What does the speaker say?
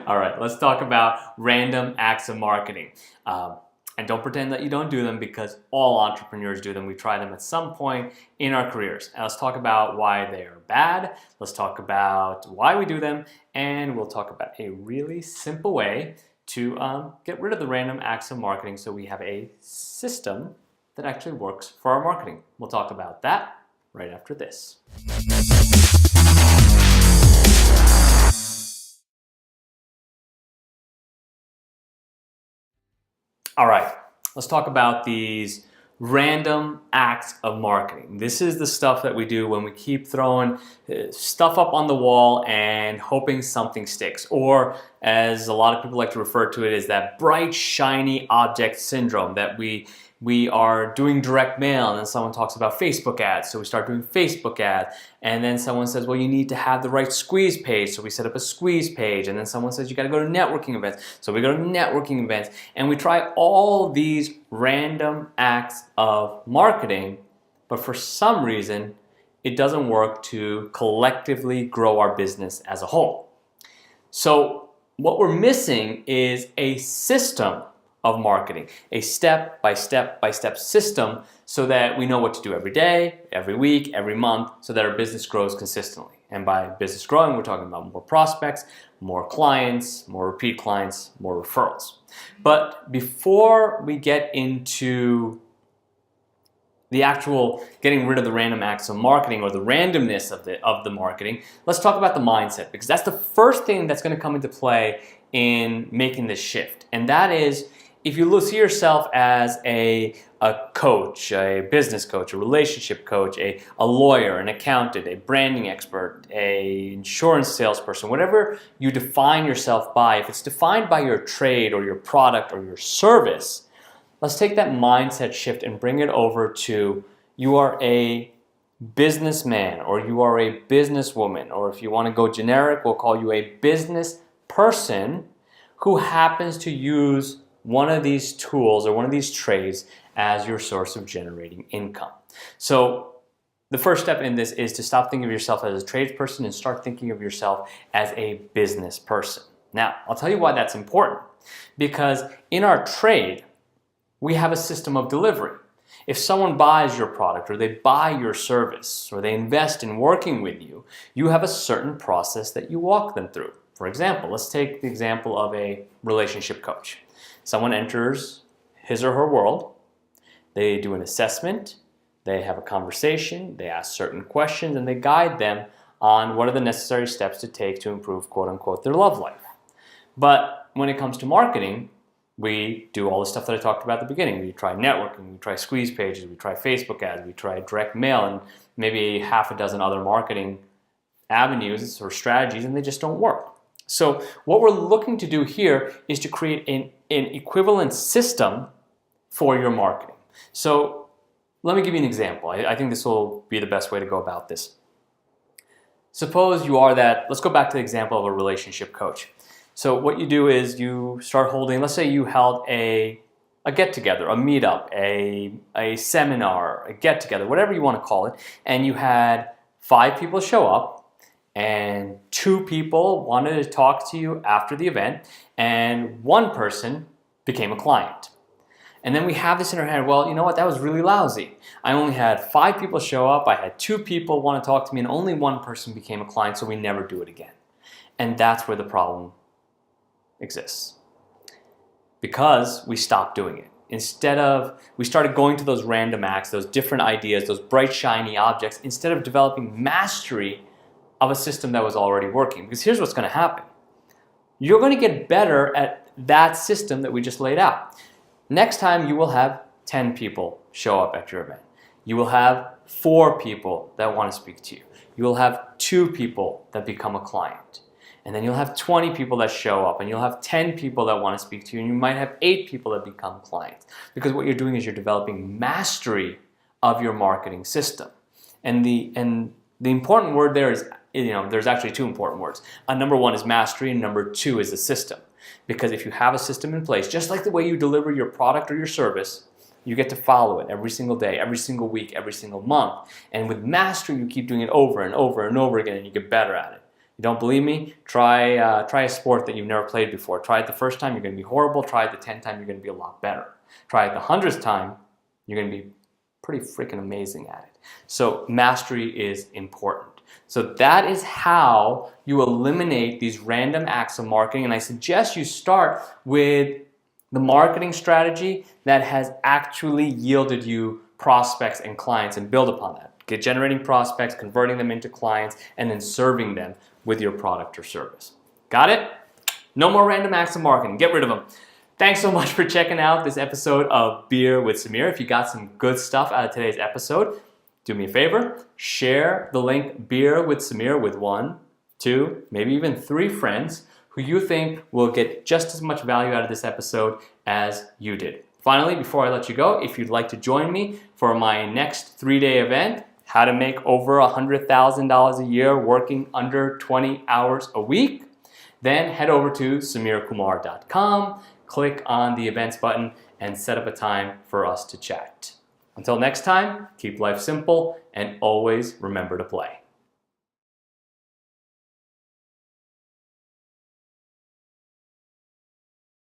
All right, let's talk about random acts of marketing. And don't pretend that you don't do them, because all entrepreneurs do them. We try them at some point in our careers. And let's talk about why they are bad. Let's talk about why we do them. And we'll talk about a really simple way to get rid of the random acts of marketing so we have a system that actually works for our marketing. We'll talk about that right after this. All right, let's talk about these random acts of marketing. This is the stuff that we do when we keep throwing stuff up on the wall and hoping something sticks. Or, as a lot of people like to refer to it, is that bright, shiny object syndrome, that we are doing direct mail and then someone talks about Facebook ads, so we start doing Facebook ads, and then someone says, well, you need to have the right squeeze page, so we set up a squeeze page, and then someone says you got to go to networking events, so we go to networking events, and we try all these random acts of marketing, but for some reason it doesn't work to collectively grow our business as a whole. So what we're missing is a system of marketing, a step-by-step system, so that we know what to do every day, every week, every month, so that our business grows consistently. And by business growing, we're talking about more prospects, more clients, more repeat clients, more referrals. But before we get into the actual getting rid of the random acts of marketing, or the randomness of the marketing, let's talk about the mindset, because that's the first thing that's going to come into play in making this shift. And that is, if you see yourself as a coach, a business coach, a relationship coach, a lawyer, an accountant, a branding expert, a insurance salesperson, whatever you define yourself by, if it's defined by your trade or your product or your service, let's take that mindset shift and bring it over to you are a businessman, or you are a businesswoman, or if you want to go generic, we'll call you a business person who happens to use one of these tools or one of these trades as your source of generating income. So the first step in this is to stop thinking of yourself as a tradesperson and start thinking of yourself as a business person. Now, I'll tell you why that's important. Because in our trade, we have a system of delivery. If someone buys your product, or they buy your service, or they invest in working with you, you have a certain process that you walk them through. For example, let's take the example of a relationship coach. Someone enters his or her world, they do an assessment, they have a conversation, they ask certain questions, and they guide them on what are the necessary steps to take to improve, quote unquote, their love life. But when it comes to marketing, we do all the stuff that I talked about at the beginning. We try networking, we try squeeze pages, we try Facebook ads, we try direct mail, and maybe half a dozen other marketing avenues or strategies, and they just don't work. So what we're looking to do here is to create an equivalent system for your marketing. So let me give you an example. I think this will be the best way to go about this. Suppose you are that, let's go back to the example of a relationship coach. So what you do is you start holding, let's say you held a get-together, a meetup, a seminar, a get-together, whatever you want to call it, and you had 5 people show up, and 2 people wanted to talk to you after the event, and 1 person became a client. And then we have this in our head, well, you know what, that was really lousy. I only had 5 people show up, I had 2 people want to talk to me, and only 1 person became a client, so we never do it again. And that's where the problem exists. Because we stopped doing it. Instead of, we started going to those random acts, those different ideas, those bright, shiny objects, instead of developing mastery of a system that was already working. Because here's what's going to happen. You're going to get better at that system that we just laid out. Next time you will have 10 people show up at your event. You will have 4 people that want to speak to you. You will have 2 people that become a client. And then you'll have 20 people that show up, and you'll have 10 people that want to speak to you, and you might have 8 people that become clients. Because what you're doing is you're developing mastery of your marketing system. And the important word there is, there's actually 2 important words. Number 1 is mastery, and number 2 is a system. Because if you have a system in place, just like the way you deliver your product or your service, you get to follow it every single day, every single week, every single month. And with mastery, you keep doing it over and over and over again, and you get better at it. You don't believe me? Try a sport that you've never played before. Try it the first time, you're going to be horrible. Try it the 10th time, you're going to be a lot better. Try it the 100th time, you're going to be pretty freaking amazing at it. So mastery is important. So that is how you eliminate these random acts of marketing, and I suggest you start with the marketing strategy that has actually yielded you prospects and clients, and build upon that. Get generating prospects, converting them into clients, and then serving them with your product or service. Got it? No more random acts of marketing. Get rid of them. Thanks so much for checking out this episode of Beer with Sameer. If you got some good stuff out of today's episode, do me a favor, share the link Beer with Sameer with 1, 2, maybe even 3 friends who you think will get just as much value out of this episode as you did. Finally, before I let you go, if you'd like to join me for my next 3-day event, how to make over $100,000 a year working under 20 hours a week, then head over to sameerkumar.com, click on the events button, and set up a time for us to chat. Until next time, keep life simple and always remember to play.